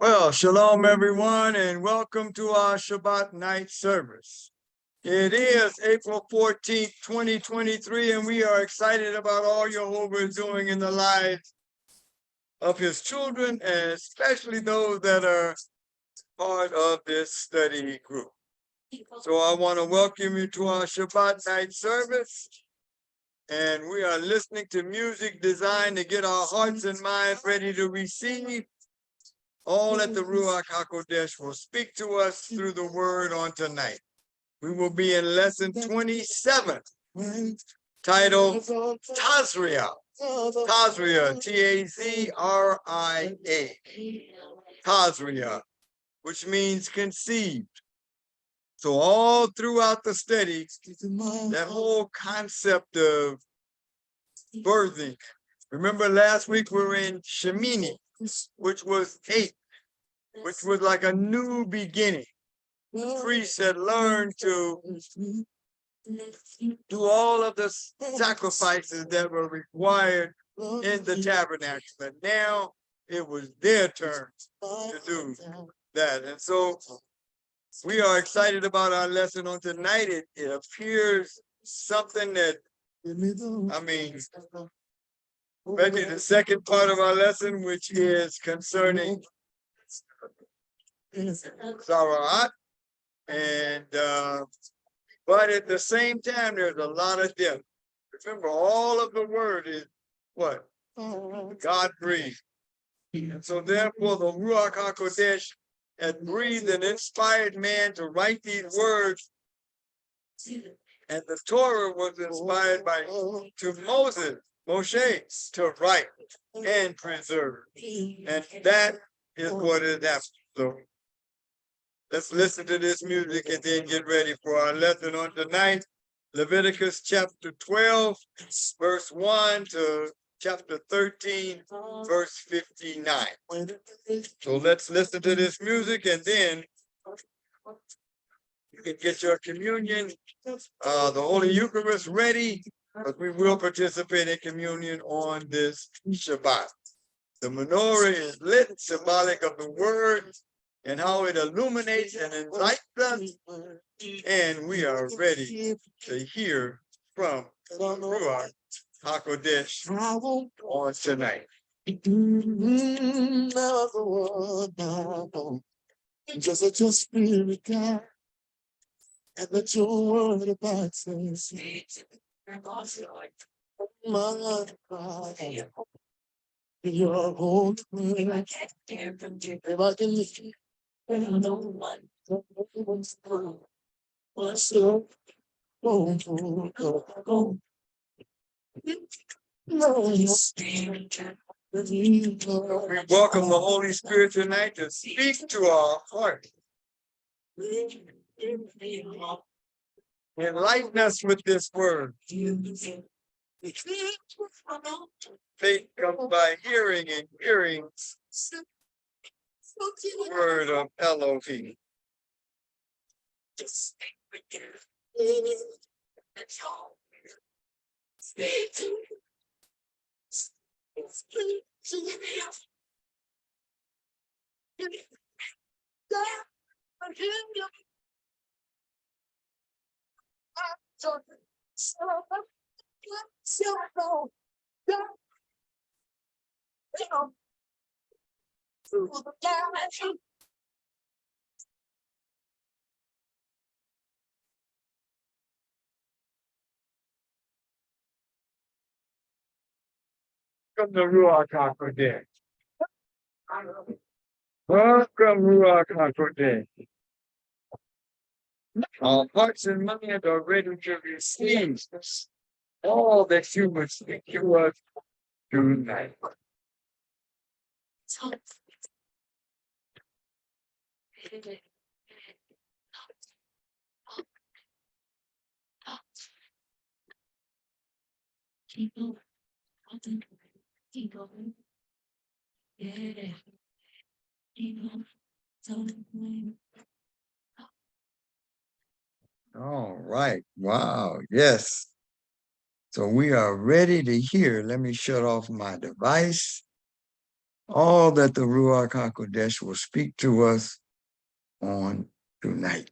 Well, shalom, everyone, and welcome to our Shabbat night service. It is April 14th, 2023, and we are excited about all Jehovah is doing in the lives of his children, and especially those that are part of this study group. So I want to welcome you to our Shabbat night service. And we are listening to music designed to get our hearts and minds ready to receive all that the Ruach HaKodesh will speak to us through the word on tonight. We will be in lesson 27, titled Tazria. Tazria, T-A-Z-R-I-A. Tazria, which means conceived. So all throughout the study, that whole concept of birthing. Remember last week we were in Shemini, which was 8, which was like a new beginning. Priests had learned to do all of the sacrifices that were required in the tabernacle. And now it was their turn to do that. And so we are excited about our lesson on tonight. It appears something that, especially the second part of our lesson, which is concerning Sara'at. And but at the same time, there's a lot of depth. Remember, all of the word is what? God breathed. And so therefore, the Ruach HaKodesh had breathed and inspired man to write these words. And the Torah was inspired to Moshe, to write and preserve. And that is what is happening. So let's listen to this music and then get ready for our lesson on tonight. Leviticus chapter 12, verse 1 to chapter 13, verse 59. So let's listen to this music and then you can get your communion, the Holy Eucharist ready, but we will participate in communion on this Shabbat. The menorah is lit, symbolic of the word and how it illuminates and enlightens us, and we are ready to hear from Ruach HaKodesh on tonight. Just let your spirit guide and let your word abide. My God, your whole prayer. If I can lift you, no one's through. What's up? Go. We welcome the Holy Spirit tonight to speak to our heart. Enlighten us with this word. Faith comes by hearing, and hearing the word of Elohim. Welcome to Ruach HaKodesh. Welcome, Ruach HaKodesh. Our hearts and minds are ready to receive all that you would speak to us tonight. All right. Wow. Yes. So we are ready to hear. Let me shut off my device. all that the Ruach HaKodesh will speak to us on tonight.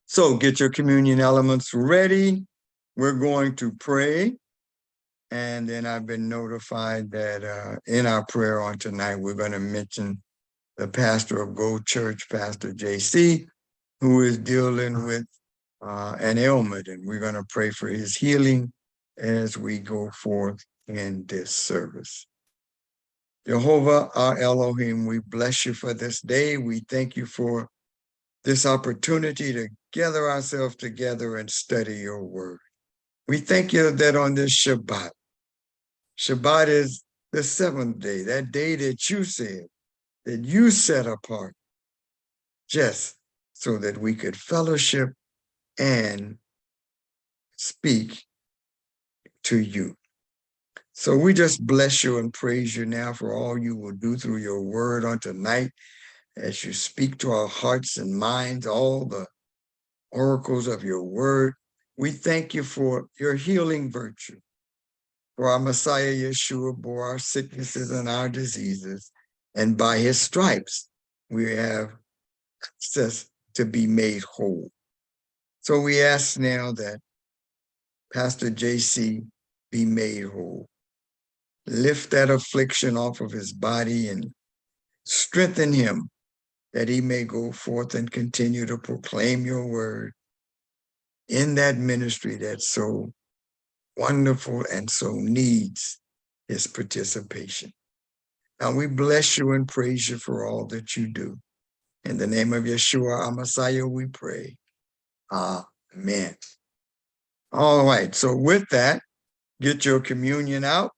So get your communion elements ready. We're going to pray. And then I've been notified that in our prayer on tonight, we're going to mention the pastor of Go Church, Pastor JC, who is dealing with an ailment. And we're going to pray for his healing as we go forth in this service. Jehovah, our Elohim, we bless you for this day. We thank you for this opportunity to gather ourselves together and study your word. We thank you that on this Shabbat, Shabbat is the seventh day, that day that you said, that you set apart, just so that we could fellowship and speak to you. So we just bless you and praise you now for all you will do through your word on tonight as you speak to our hearts and minds, all the oracles of your word. We thank you for your healing virtue. For our Messiah Yeshua bore our sicknesses and our diseases, and by his stripes we have access to be made whole. So we ask now that Pastor JC be made whole. Lift that affliction off of his body and strengthen him that he may go forth and continue to proclaim your word in that ministry that's so wonderful and so needs his participation. Now we bless you and praise you for all that you do. In the name of Yeshua, our Messiah, we pray. Amen. All right, so with that, get your communion out,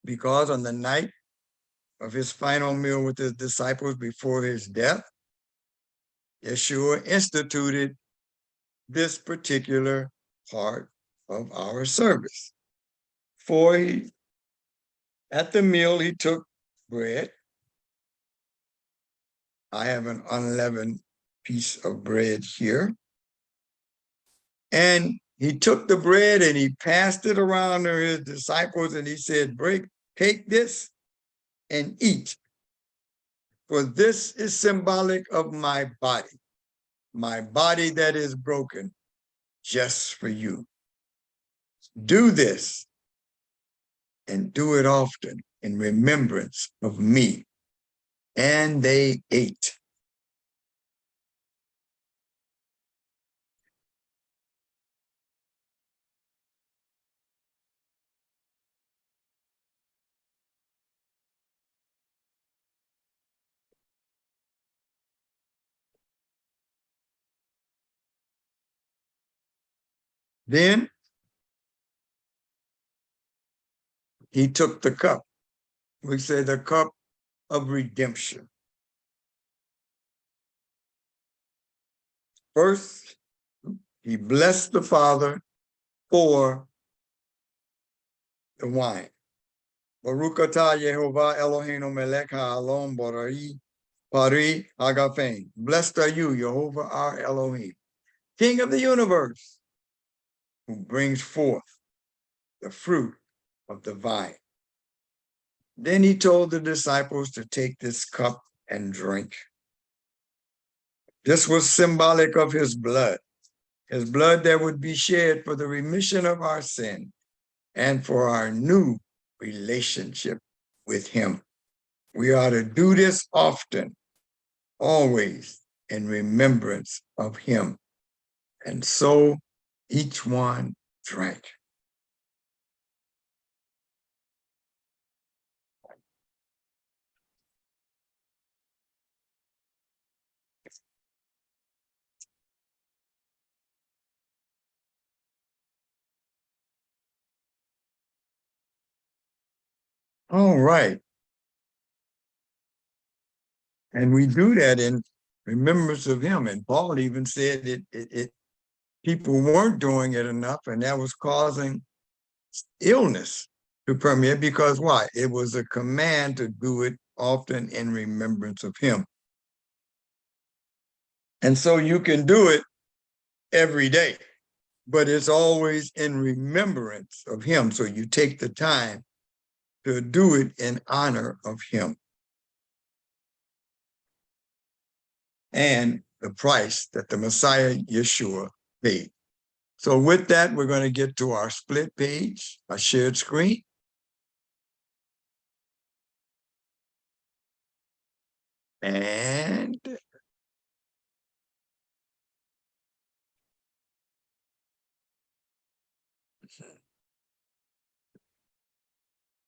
because on the night of his final meal with his disciples before his death, Yeshua instituted this particular part of our service. For at the meal, he took bread. I have an unleavened piece of bread here. And he took the bread and he passed it around to his disciples and he said, take this and eat. For this is symbolic of my body that is broken just for you. Do this and do it often in remembrance of me. And they ate. Then he took the cup. We say the cup of redemption. First, he blessed the Father for the wine. Baruch atah Yehovah Eloheinu melech ha'alom pari hagafen. Blessed are you, Jehovah our Elohim, King of the universe, who brings forth the fruit of the vine. Then he told the disciples to take this cup and drink. This was symbolic of his blood that would be shed for the remission of our sin and for our new relationship with him. We are to do this often, always in remembrance of him. And so each one drank. All right. And we do that in remembrance of him. And Paul even said people weren't doing it enough, and that was causing illness to permeate, because why? It was a command to do it often in remembrance of him. And so you can do it every day, but it's always in remembrance of him. So you take the time to do it in honor of him and the price that the Messiah Yeshua paid. So with that, we're going to get to our split page, our shared screen. And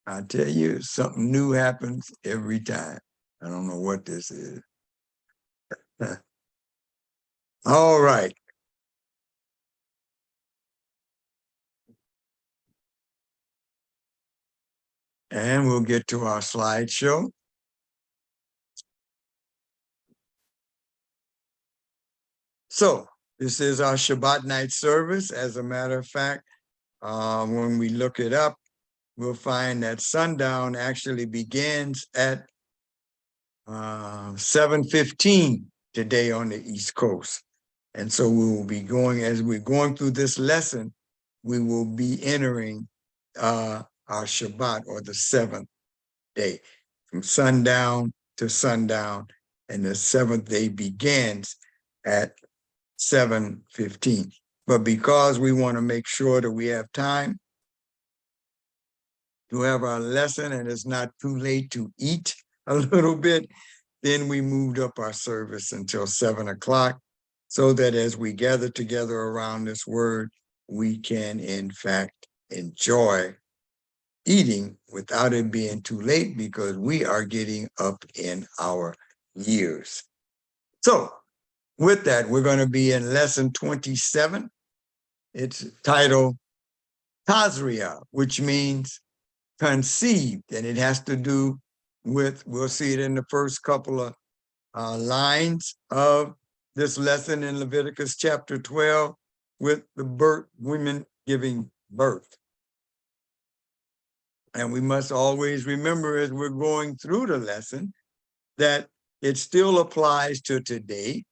I tell you, something new happens every time. I don't know what this is. All right. And we'll get to our slideshow. So this is our Shabbat night service. As a matter of fact, when we look it up, we'll find that sundown actually begins at 7:15 today on the East Coast. And so we will be going, as we're going through this lesson, we will be entering our Shabbat, or the seventh day, from sundown to sundown, and the seventh day begins at 7:15. But because we want to make sure that we have time to have our lesson and it's not too late to eat a little bit, then we moved up our service until 7 o'clock, so that as we gather together around this word, we can in fact enjoy eating without it being too late, because we are getting up in our years. So with that, we're going to be in lesson 27. It's titled Tazria, which means conceived, and it has to do with, we'll see it in the first couple of lines of this lesson in Leviticus chapter 12, with the birth, women giving birth. And we must always remember, as we're going through the lesson, that it still applies to today,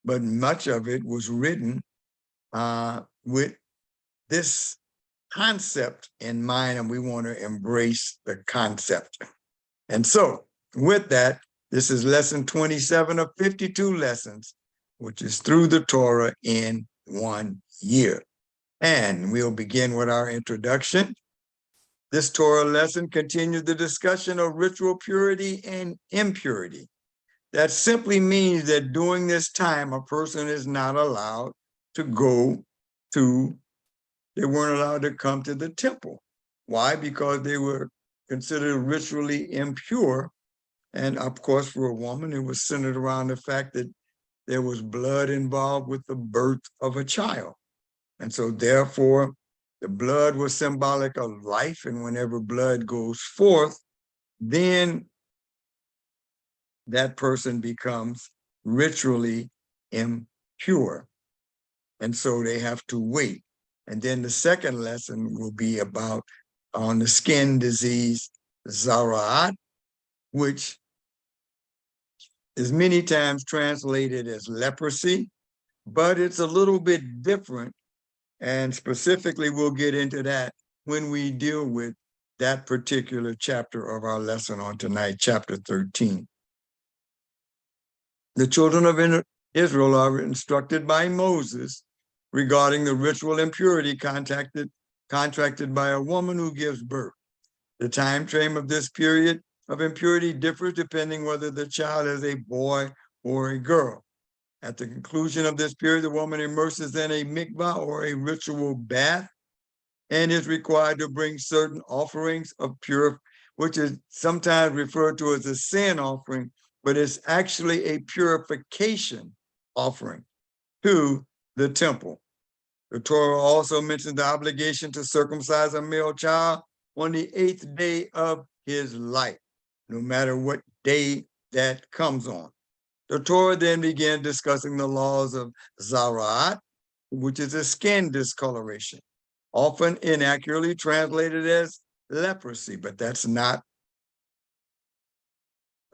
but much of it was written with this concept in mind, and we want to embrace the concept. And so with that, this is lesson 27 of 52 lessons, which is through the Torah in 1 year. And we'll begin with our introduction. This Torah lesson continues the discussion of ritual purity and impurity. That simply means that during this time, a person is not allowed to go to, they weren't allowed to come to the temple. Why? Because they were considered ritually impure. And of course, for a woman, it was centered around the fact that there was blood involved with the birth of a child. And so therefore, the blood was symbolic of life. And whenever blood goes forth, then that person becomes ritually impure. And so they have to wait. And then the second lesson will be about on the skin disease, Zaraat, which is many times translated as leprosy, but it's a little bit different. And specifically, we'll get into that when we deal with that particular chapter of our lesson on tonight, chapter 13. The children of Israel are instructed by Moses regarding the ritual impurity contracted by a woman who gives birth. The time frame of this period of impurity differs depending whether the child is a boy or a girl. At the conclusion of this period, the woman immerses in a mikvah, or a ritual bath, and is required to bring certain offerings of pure, which is sometimes referred to as a sin offering, but it's actually a purification offering to the temple. The Torah also mentions the obligation to circumcise a male child on the 8th day of his life, no matter what day that comes on. The Torah then began discussing the laws of Zaraat, which is a skin discoloration, often inaccurately translated as leprosy, but that's not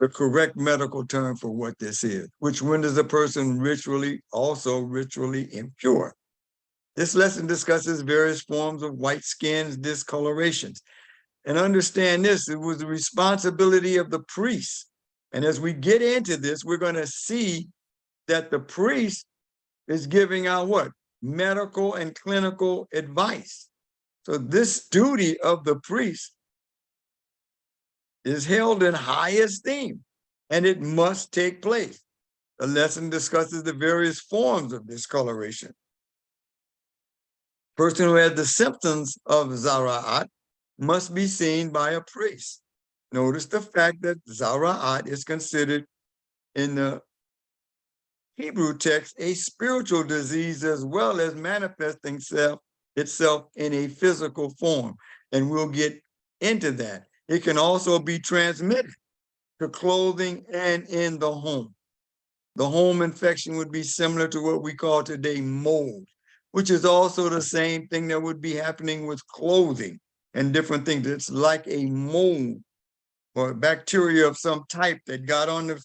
the correct medical term for what this is, which renders a person ritually impure. This lesson discusses various forms of white skin discolorations. And understand this, it was the responsibility of the priest. And as we get into this, we're going to see that the priest is giving out what? Medical and clinical advice. So this duty of the priest is held in high esteem, and it must take place. The lesson discusses the various forms of discoloration. Person who has the symptoms of Zara'at must be seen by a priest. Notice the fact that Zara'at is considered in the Hebrew text a spiritual disease as well as manifesting itself in a physical form. And we'll get into that. It can also be transmitted to clothing and in the home. The home infection would be similar to what we call today mold, which is also the same thing that would be happening with clothing and different things. It's like a mold or bacteria of some type that got on the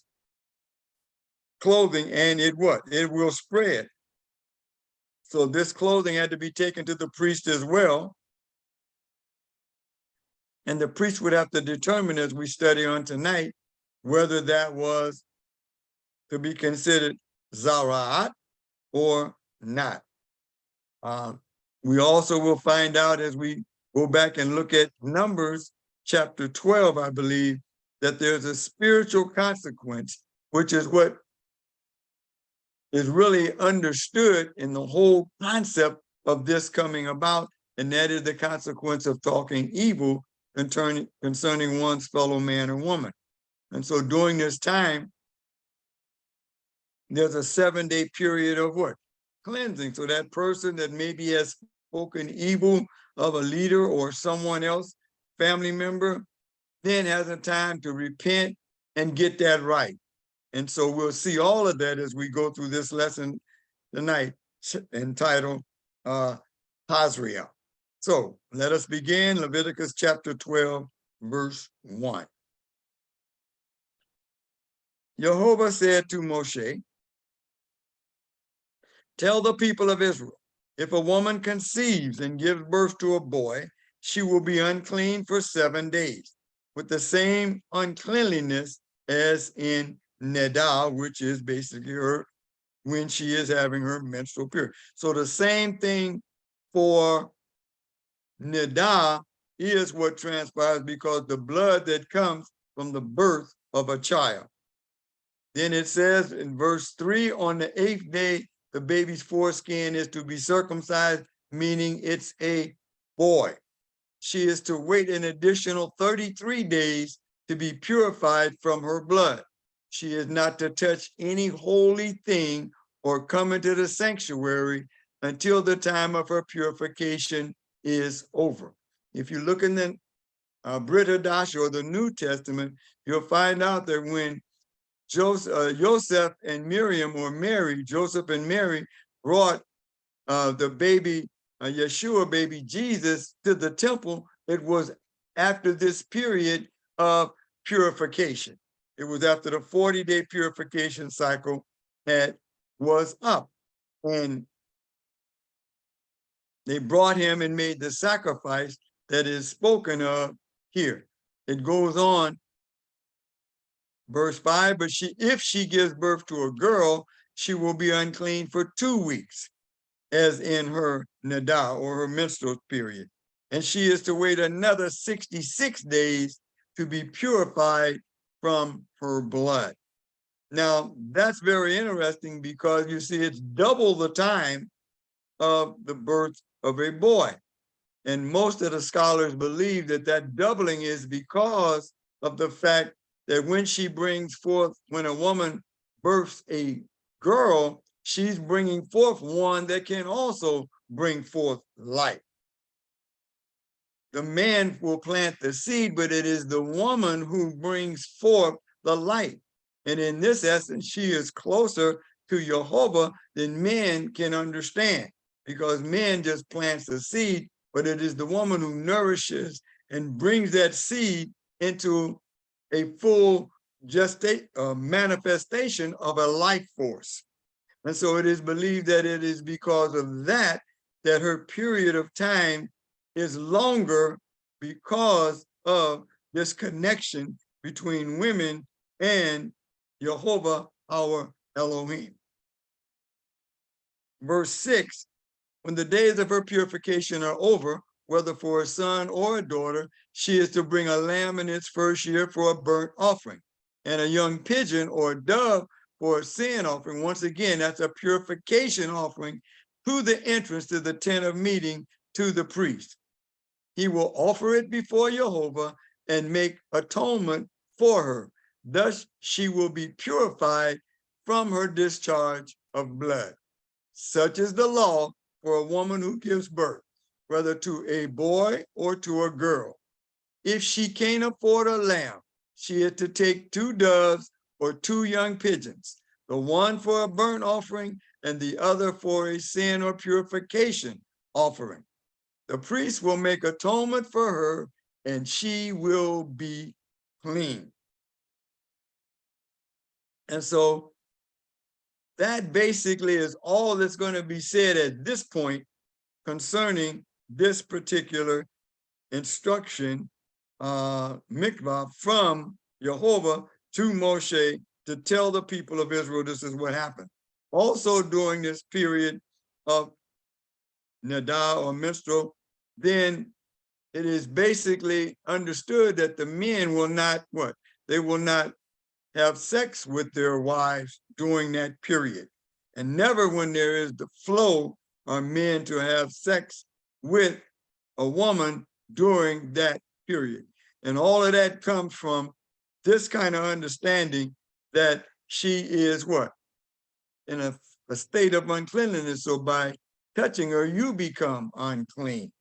clothing, and it will spread. So this clothing had to be taken to the priest as well. And the priest would have to determine, as we study on tonight, whether that was to be considered Zara'at or not. We also will find out as we go back and look at Numbers chapter 12, I believe, that there's a spiritual consequence, which is what is really understood in the whole concept of this coming about, and that is the consequence of talking evil concerning one's fellow man or woman. And so during this time, there's a 7-day period of what? Cleansing. So that person that maybe has spoken evil of a leader or someone else, family member, then has a time to repent and get that right. And so we'll see all of that as we go through this lesson tonight entitled Tazria. So let us begin Leviticus chapter 12, verse 1. Jehovah said to Moshe, tell the people of Israel, if a woman conceives and gives birth to a boy, she will be unclean for 7 days, with the same uncleanliness as in Nedah, which is basically her when she is having her menstrual period. So the same thing for Nedah is what transpires because the blood that comes from the birth of a child. Then it says in verse 3, on the 8th day, the baby's foreskin is to be circumcised, meaning it's a boy. She is to wait an additional 33 days to be purified from her blood. She is not to touch any holy thing or come into the sanctuary until the time of her purification is over. If you look in the Brit Hadash or the New Testament, you'll find out that when Joseph and Miriam, or Mary, Joseph and Mary, brought the baby, Yeshua baby Jesus, to the temple, it was after this period of purification. It was after the 40-day purification cycle was up. And they brought him and made the sacrifice that is spoken of here. It goes on, verse 5, but if she gives birth to a girl, she will be unclean for 2 weeks, as in her Nadah, or her menstrual period. And she is to wait another 66 days to be purified from her blood. Now, that's very interesting because you see, it's double the time of the birth of a boy. And most of the scholars believe that that doubling is because of the fact that when a woman births a girl, she's bringing forth one that can also bring forth life. The man will plant the seed, but it is the woman who brings forth the light. And in this essence, she is closer to Jehovah than men can understand, because man just plants the seed, but it is the woman who nourishes and brings that seed into a full manifestation of a life force. And so it is believed that it is because of that her period of time is longer, because of this connection between women and Jehovah, our Elohim. Verse 6, when the days of her purification are over, whether for a son or a daughter, she is to bring a lamb in its first year for a burnt offering, and a young pigeon or a dove for a sin offering. Once again, that's a purification offering to the entrance to the tent of meeting to the priest. He will offer it before Jehovah and make atonement for her. Thus she will be purified from her discharge of blood. Such is the law for a woman who gives birth, whether to a boy or to a girl. If she can't afford a lamb, she is to take 2 doves or 2 young pigeons, the one for a burnt offering and the other for a sin or purification offering. The priest will make atonement for her, and she will be clean. And so that basically is all that's going to be said at this point concerning this particular instruction, mikvah, from Jehovah to Moshe to tell the people of Israel this is what happened. Also during this period of Niddah or menstrual, then it is basically understood that the men will not what? They will not have sex with their wives during that period. And never when there is the flow are men to have sex with a woman during that period. And all of that comes from this kind of understanding that she is what? In a state of uncleanliness. So by touching her, you become unclean.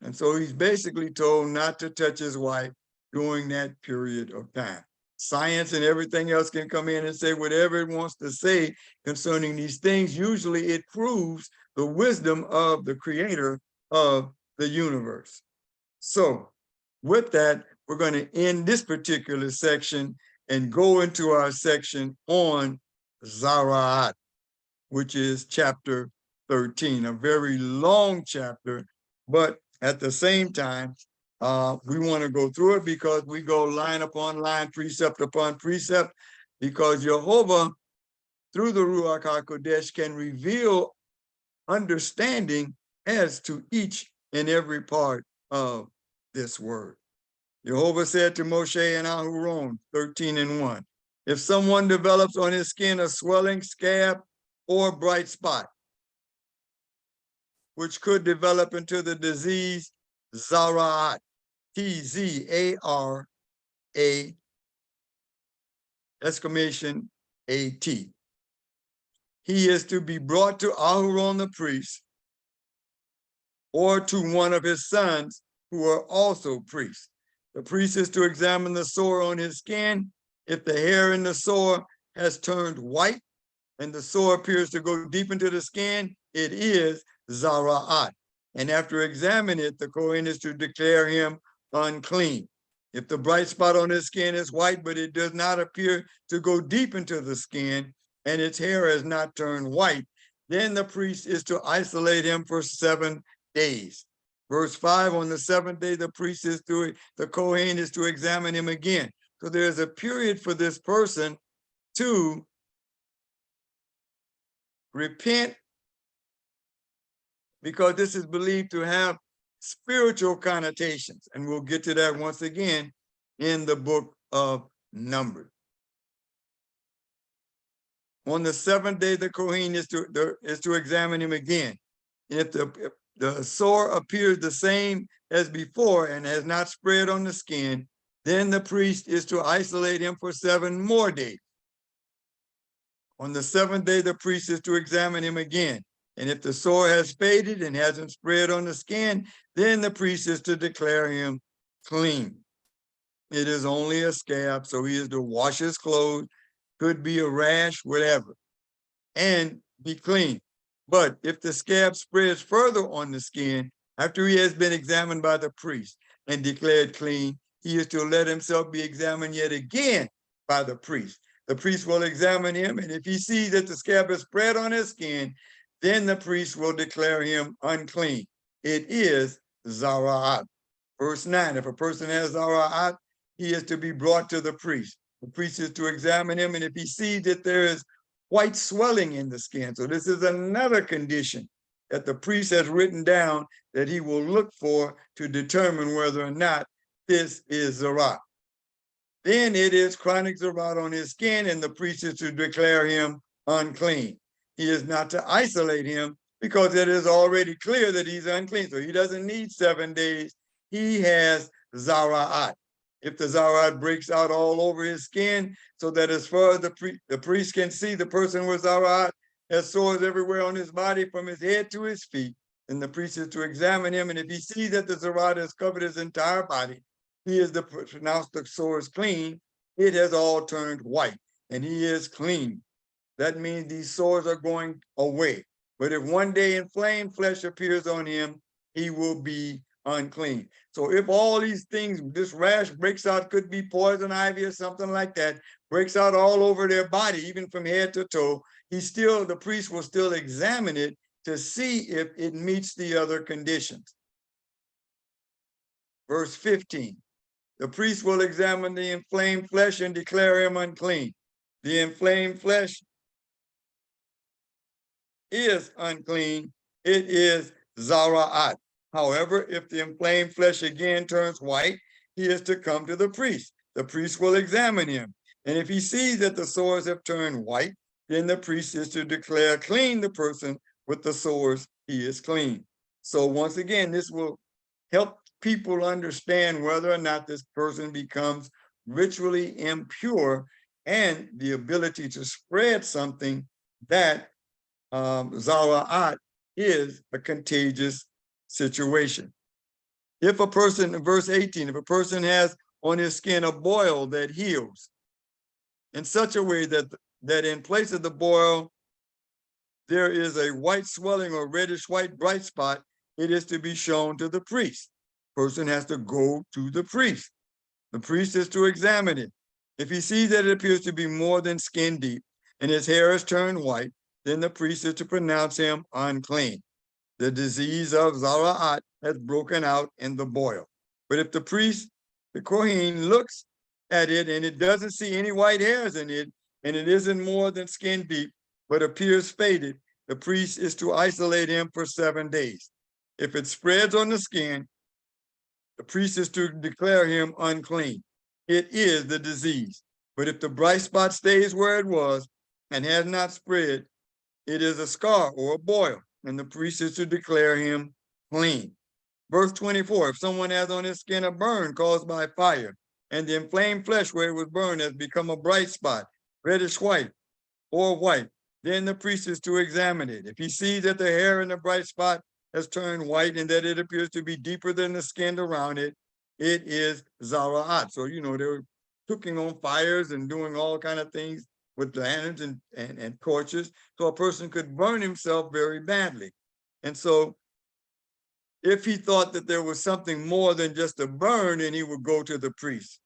And so he's basically told not to touch his wife during that period of time. Science and everything else can come in and say whatever it wants to say concerning these things. Usually it proves the wisdom of the creator of the universe. So with that, we're going to end this particular section and go into our section on Zara'at, which is chapter 13, a very long chapter, but at the same time, we want to go through it because we go line upon line, precept upon precept, because Jehovah, through the Ruach HaKodesh, can reveal understanding as to each and every part of this word. Jehovah said to Moshe and Aharon, 13:1, if someone develops on his skin a swelling, scab, or bright spot, which could develop into the disease Zara'at, T-Z-A-R-A, exclamation A-T. He is to be brought to Aharon the priest or to one of his sons who are also priests. The priest is to examine the sore on his skin. If the hair in the sore has turned white and the sore appears to go deep into the skin, it is Zara'at. And after examining it, the Kohen is to declare him unclean. If the bright spot on his skin is white, but it does not appear to go deep into the skin, and its hair has not turned white, then the priest is to isolate him for 7 days. Verse 5, on the 7th day, the Kohen is to examine him again. So there's a period for this person to repent, because this is believed to have spiritual connotations. And we'll get to that once again in the book of Numbers. On the 7th day, the Kohen is to examine him again. And if the sore appears the same as before and has not spread on the skin, then the priest is to isolate him for 7 more days. On the 7th day, the priest is to examine him again. And if the sore has faded and hasn't spread on the skin, then the priest is to declare him clean. It is only a scab, so he is to wash his clothes, could be a rash, whatever, and be clean. But if the scab spreads further on the skin, after he has been examined by the priest and declared clean, he is to let himself be examined yet again by the priest. The priest will examine him, and if he sees that the scab is spread on his skin, then the priest will declare him unclean. It is Zara'at. Verse 9, if a person has zara'at, he is to be brought to the priest. The priest is to examine him, and if he sees that there is white swelling in the skin, so this is another condition that the priest has written down that he will look for to determine whether or not this is zara'at. Then it is chronic zara'at on his skin, and the priest is to declare him unclean. He is not to isolate him because it is already clear that he's unclean. So he doesn't need 7 days. He has zara'at. If the zara'at breaks out all over his skin, so that as far as the priest can see, the person with zara'at has sores everywhere on his body from his head to his feet, then the priest is to examine him. And if he sees that the zara'at has covered his entire body, he is to pronounce the sores clean. It has all turned white, and he is clean. That means these sores are going away. But if one day inflamed flesh appears on him, he will be unclean. So if all these things, this rash breaks out, could be poison ivy or something like that, breaks out all over their body, even from head to toe, the priest will still examine it to see if it meets the other conditions. Verse 15, the priest will examine the inflamed flesh and declare him unclean. The inflamed flesh is unclean. It is zara'at. However, if the inflamed flesh again turns white, he is to come to the priest. The priest will examine him. And if he sees that the sores have turned white, then the priest is to declare clean the person with the sores. He is clean. So once again, this will help people understand whether or not this person becomes ritually impure and the ability to spread something that zara'at is a contagious situation. If a person, in verse 18, if a person has on his skin a boil that heals in such a way that in place of the boil, there is a white swelling or reddish white bright spot, it is to be shown to the priest. Person has to go to the priest. The priest is to examine it. If he sees that it appears to be more than skin deep and his hair has turned white, then the priest is to pronounce him unclean. The disease of zara'at has broken out in the boil. But if the priest, the Kohen, looks at it and it doesn't see any white hairs in it, and it isn't more than skin deep, but appears faded, the priest is to isolate him for 7 days. If it spreads on the skin, the priest is to declare him unclean. It is the disease. But if the bright spot stays where it was and has not spread, it is a scar or a boil, and the priest is to declare him clean. Verse 24, if someone has on his skin a burn caused by fire, and the inflamed flesh where it was burned has become a bright spot, reddish white or white, then the priest is to examine it. If he sees that the hair in the bright spot has turned white and that it appears to be deeper than the skin around it, it is zara'at. So, they were cooking on fires and doing all kind of things with lanterns and torches, so a person could burn himself very badly. And so if he thought that there was something more than just a burn, then he would go to the priest.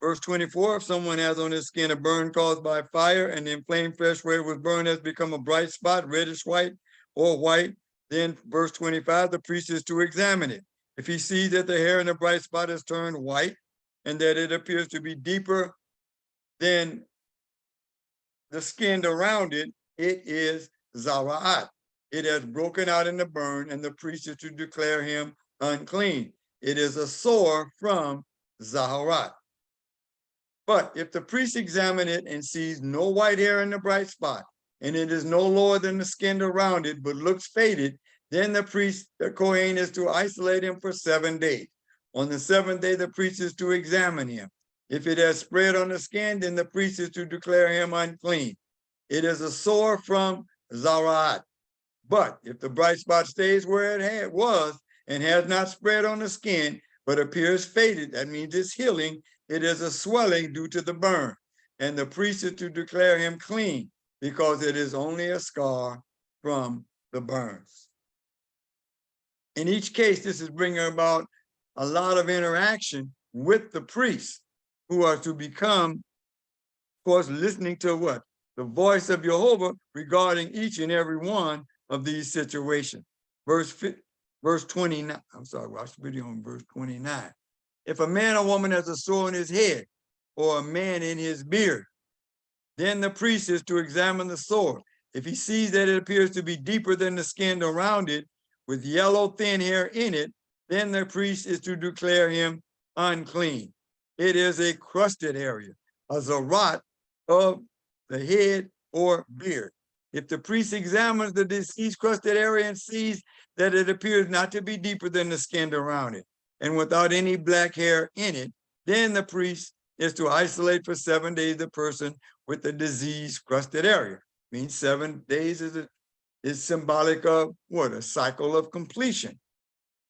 Verse 24, if someone has on his skin a burn caused by fire and the inflamed flesh where it was burned has become a bright spot, reddish white or white, then verse 25, the priest is to examine it. If he sees that the hair in the bright spot has turned white and that it appears to be deeper than the skin around it, it is zara'at. It has broken out in the burn, and the priest is to declare him unclean. It is a sore from zara'at. But if the priest examines it and sees no white hair in the bright spot, and it is no lower than the skin around it, but looks faded, then the priest, the Kohen, is to isolate him for 7 days. On the 7th day, the priest is to examine him. If it has spread on the skin, then the priest is to declare him unclean. It is a sore from zara'at. But if the bright spot stays where it was and has not spread on the skin, but appears faded, that means it's healing, it is a swelling due to the burn. And the priest is to declare him clean because it is only a scar from the burns. In each case, this is bringing about a lot of interaction with the priests who are to become, of course, listening to what? The voice of Jehovah regarding each and every one of these situations. Verse verse 29. I'm sorry, I should be on verse 29. If a man or woman has a sore on his head or a man in his beard, then the priest is to examine the sore. If he sees that it appears to be deeper than the skin around it, with yellow thin hair in it, then the priest is to declare him unclean. It is a crusted area, a zarat of the head or beard. If the priest examines the deceased crusted area and sees that it appears not to be deeper than the skin around it, and without any black hair in it, then the priest is to isolate for 7 days the person with the disease crusted area. Means 7 days is symbolic of what? A cycle of completion.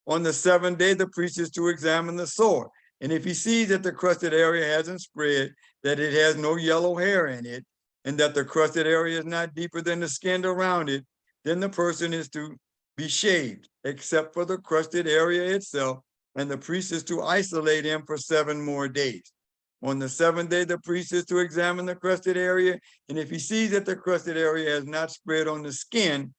On the 7th day, the priest is to examine the sore. And if he sees that the crusted area hasn't spread, that it has no yellow hair in it, and that the crusted area is not deeper than the skin around it, then the person is to be shaved, except for the crusted area itself, and the priest is to isolate him for 7 more days. On the 7th day, the priest is to examine the crusted area, and if he sees that the crusted area has not spread on the skin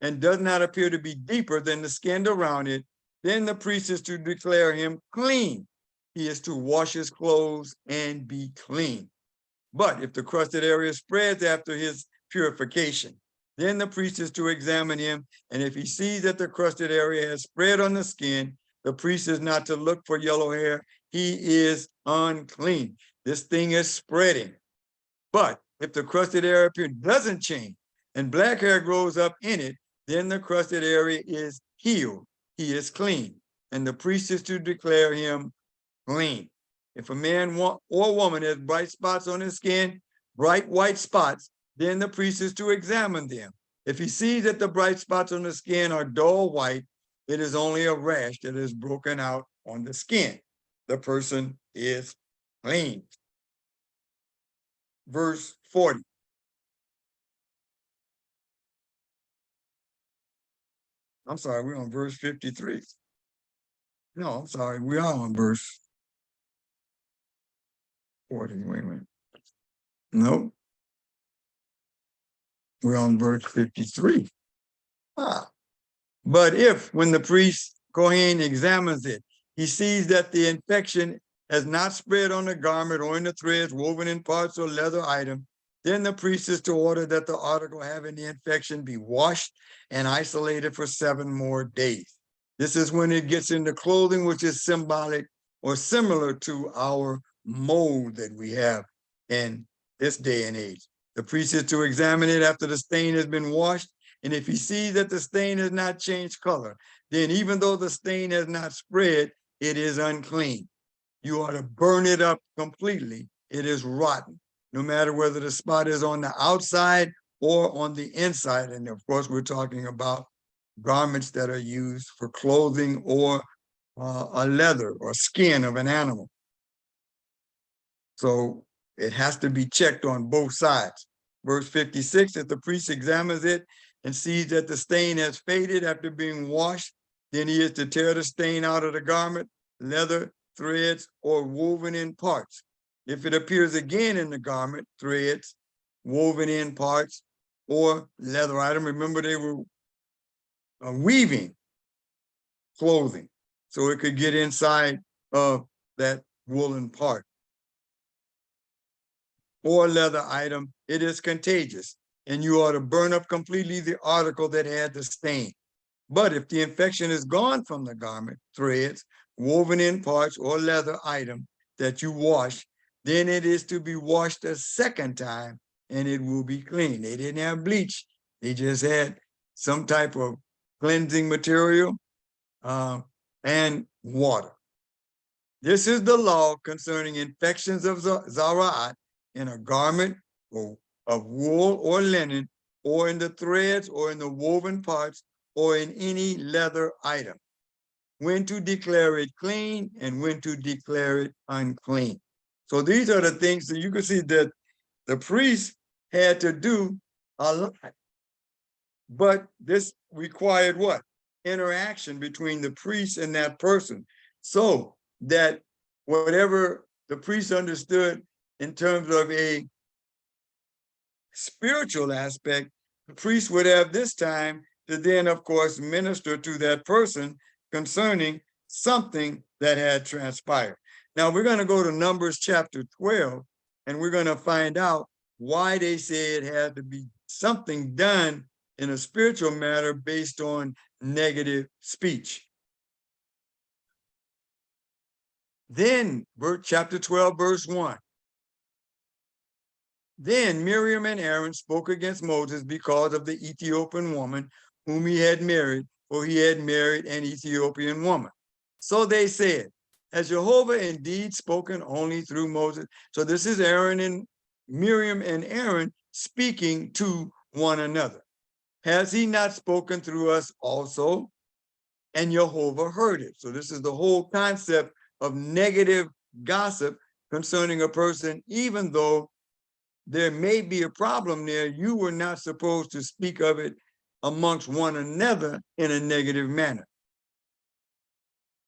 and does not appear to be deeper than the skin around it, then the priest is to declare him clean. He is to wash his clothes and be clean. But if the crusted area spreads after his purification, then the priest is to examine him, and if he sees that the crusted area has spread on the skin, the priest is not to look for yellow hair. He is unclean. This thing is spreading. But if the crusted area doesn't change and black hair grows up in it, then the crusted area is healed. He is clean. And the priest is to declare him clean. If a man or woman has bright spots on his skin, bright white spots, then the priest is to examine them. If he sees that the bright spots on the skin are dull white, it is only a rash that is broken out on the skin. The person is clean. Verse 40. I'm sorry, we're on verse 53. No, I'm sorry, we are on verse 40. Wait a minute. Nope. We're on verse 53. But if, when the priest Kohen examines it, he sees that the infection has not spread on the garment or in the threads woven in parts or leather item, then the priest is to order that the article having the infection be washed and isolated for 7 more days. This is when it gets into clothing, which is symbolic or similar to our mold that we have in this day and age. The priest is to examine it after the stain has been washed, and if he sees that the stain has not changed color, then even though the stain has not spread, it is unclean. You ought to burn it up completely. It is rotten, no matter whether the spot is on the outside or on the inside. And of course, we're talking about garments that are used for clothing or a leather or skin of an animal. So it has to be checked on both sides. Verse 56, if the priest examines it and sees that the stain has faded after being washed, then he is to tear the stain out of the garment, leather, threads, or woven in parts. If it appears again in the garment, threads, woven in parts, or leather item, remember they were weaving clothing, so it could get inside of that woolen part. Or leather item, it is contagious, and you ought to burn up completely the article that had the stain. But if the infection is gone from the garment, threads, woven in parts, or leather item that you wash, then it is to be washed a second time, and it will be clean. They didn't have bleach. They just had some type of cleansing material and water. This is the law concerning infections of zarat in a garment or of wool or linen, or in the threads, or in the woven parts, or in any leather item. When to declare it clean and when to declare it unclean. So these are the things that you can see that the priest had to do a lot. But this required what? Interaction between the priest and that person, so that whatever the priest understood in terms of a spiritual aspect, the priest would have this time to then, of course, minister to that person concerning something that had transpired. Now we're going to go to Numbers chapter 12, and we're going to find out why they say it had to be something done in a spiritual matter based on negative speech. Then, chapter 12, verse 1. Then Miriam and Aaron spoke against Moses because of the Ethiopian woman whom he had married, for he had married an Ethiopian woman. So they said, has Jehovah indeed spoken only through Moses? So this is Aaron and Miriam and Aaron speaking to one another. Has he not spoken through us also? And Jehovah heard it. So this is the whole concept of negative gossip concerning a person, even though there may be a problem there, you were not supposed to speak of it amongst one another in a negative manner.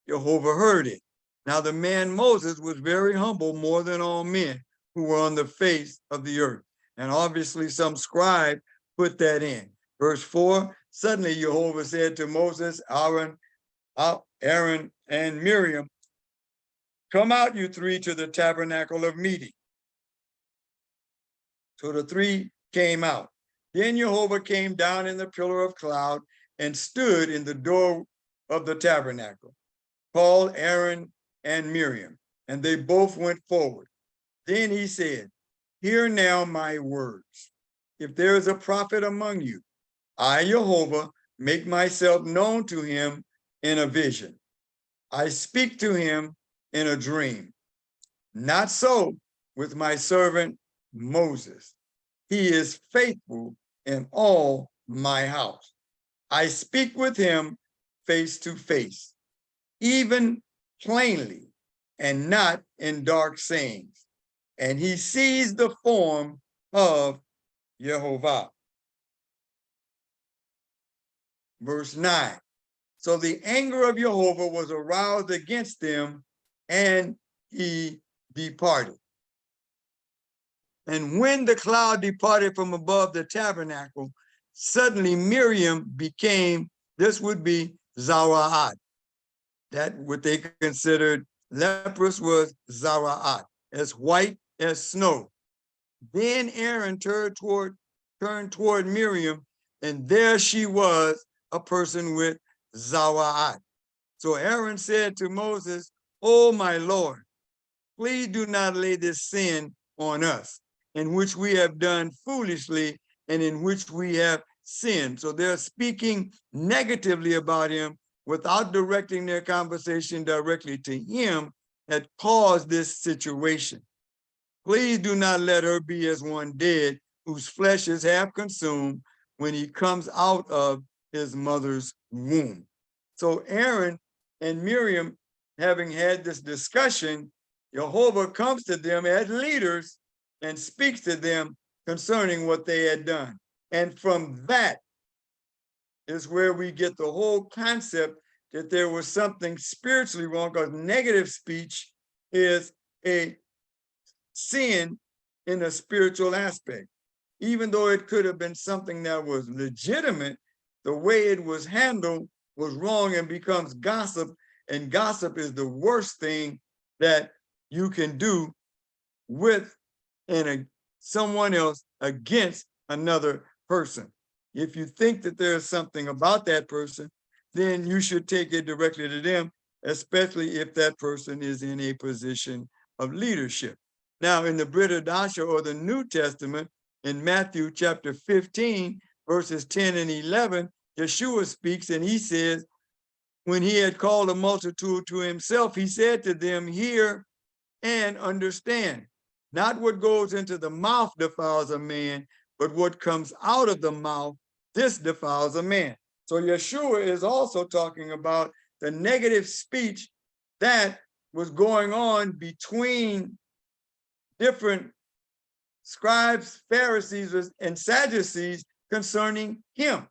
Jehovah heard it. Now the man Moses was very humble, more than all men who were on the face of the earth. And obviously some scribe put that in. Verse 4, suddenly Jehovah said to Moses, Aaron, and Miriam, come out, you three, to the tabernacle of meeting. So the three came out. Then Jehovah came down in the pillar of cloud and stood in the door of the tabernacle, called Aaron and Miriam, and they both went forward. Then he said, hear now my words. If there is a prophet among you, I, Jehovah, make myself known to him in a vision. I speak to him in a dream. Not so with my servant Moses. He is faithful in all my house. I speak with him face to face, even plainly, and not in dark sayings. And he sees the form of Jehovah. Verse 9. So the anger of Jehovah was aroused against them, and he departed. And when the cloud departed from above the tabernacle, suddenly Miriam became, this would be Zara'at. That what they considered leprous was Zara'at, as white as snow. Then Aaron turned toward Miriam, and there she was, a person with Zara'at. So Aaron said to Moses, oh my Lord, please do not lay this sin on us, in which we have done foolishly and in which we have sinned. So they're speaking negatively about him without directing their conversation directly to him that caused this situation. Please do not let her be as one dead, whose flesh is half consumed when he comes out of his mother's womb. So Aaron and Miriam, having had this discussion, Jehovah comes to them as leaders and speaks to them concerning what they had done. And from that is where we get the whole concept that there was something spiritually wrong, because negative speech is a sin in a spiritual aspect. Even though it could have been something that was legitimate, the way it was handled was wrong and becomes gossip. And gossip is the worst thing that you can do with someone else against another person. If you think that there's something about that person, then you should take it directly to them, especially if that person is in a position of leadership. Now, in the Brit Hadasha, or the New Testament, in Matthew chapter 15, verses 10 and 11, Yeshua speaks and he says, when he had called a multitude to himself, he said to them, hear and understand. Not what goes into the mouth defiles a man, but what comes out of the mouth, this defiles a man. So Yeshua is also talking about the negative speech that was going on between different scribes, Pharisees, and Sadducees concerning him.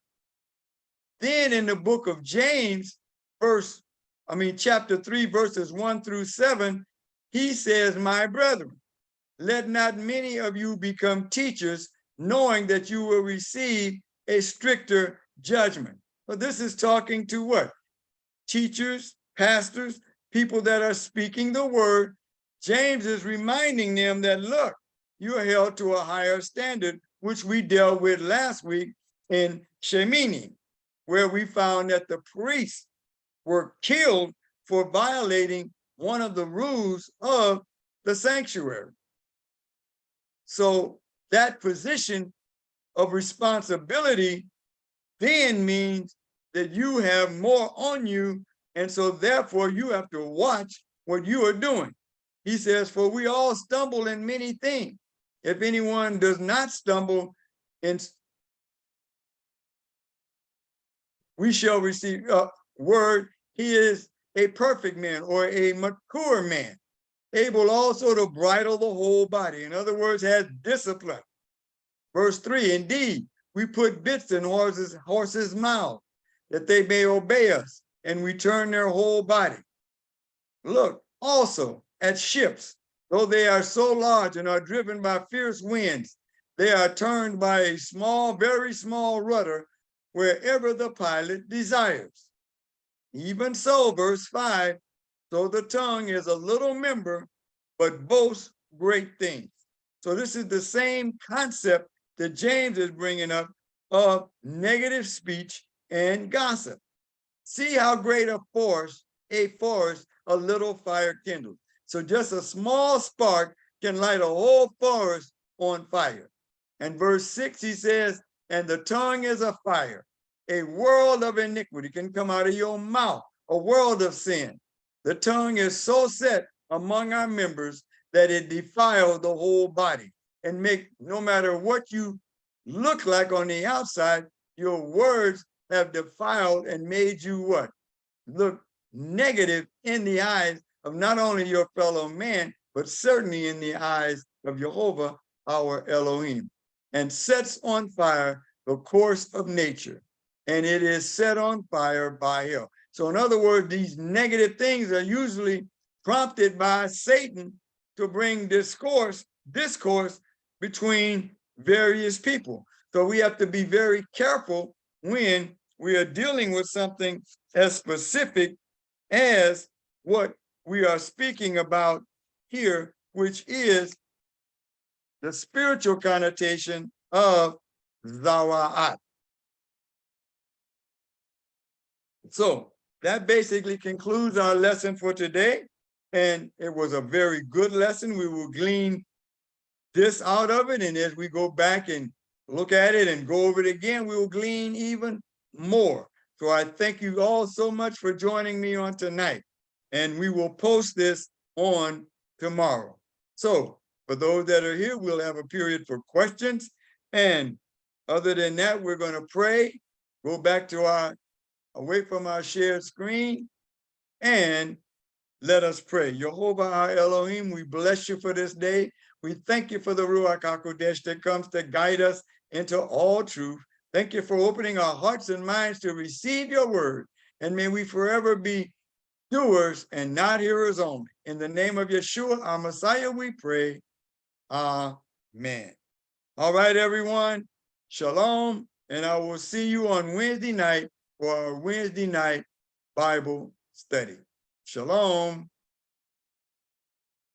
Then in the book of James, chapter 3, verses 1 through 7, he says, my brethren, let not many of you become teachers, knowing that you will receive a stricter judgment. But this is talking to what? Teachers, pastors, people that are speaking the word. James is reminding them that, look, you are held to a higher standard, which we dealt with last week in Shemini, where we found that the priests were killed for violating one of the rules of the sanctuary. So that position of responsibility then means that you have more on you, and so therefore you have to watch what you are doing. He says, for we all stumble in many things. If anyone does not stumble, we shall receive a word, he is a perfect man or a mature man, able also to bridle the whole body. In other words, has discipline. Verse 3, indeed, we put bits in horses' mouths, that they may obey us, and we turn their whole body. Look also at ships, though they are so large and are driven by fierce winds, they are turned by a small, very small rudder, wherever the pilot desires. Even so, verse 5, so the tongue is a little member, but boasts great things. So this is the same concept that James is bringing up of negative speech and gossip. See how great a forest a little fire kindles. So just a small spark can light a whole forest on fire. And verse 6, he says, and the tongue is a fire, a world of iniquity can come out of your mouth, a world of sin. The tongue is so set among our members that it defiles the whole body and make, no matter what you look like on the outside, your words have defiled and made you what? Look negative in the eyes of not only your fellow man, but certainly in the eyes of Jehovah, our Elohim, and sets on fire the course of nature, and it is set on fire by hell. So in other words, these negative things are usually prompted by Satan to bring discourse between various people. So we have to be very careful when we are dealing with something as specific as what we are speaking about here, which is the spiritual connotation of zawa'at. So that basically concludes our lesson for today. And it was a very good lesson. We will glean this out of it. And as we go back and look at it and go over it again, we will glean even more. So I thank you all so much for joining me on tonight. And we will post this on tomorrow. So for those that are here, we'll have a period for questions. And other than that, we're going to pray, go back to away from our shared screen, and let us pray. Jehovah our Elohim, we bless you for this day. We thank you for the Ruach HaKodesh that comes to guide us into all truth. Thank you for opening our hearts and minds to receive your word. And may we forever be doers and not hearers only. In the name of Yeshua, our Messiah, we pray. Amen. All right, everyone. Shalom. And I will see you on Wednesday night for our Wednesday night Bible study. Shalom.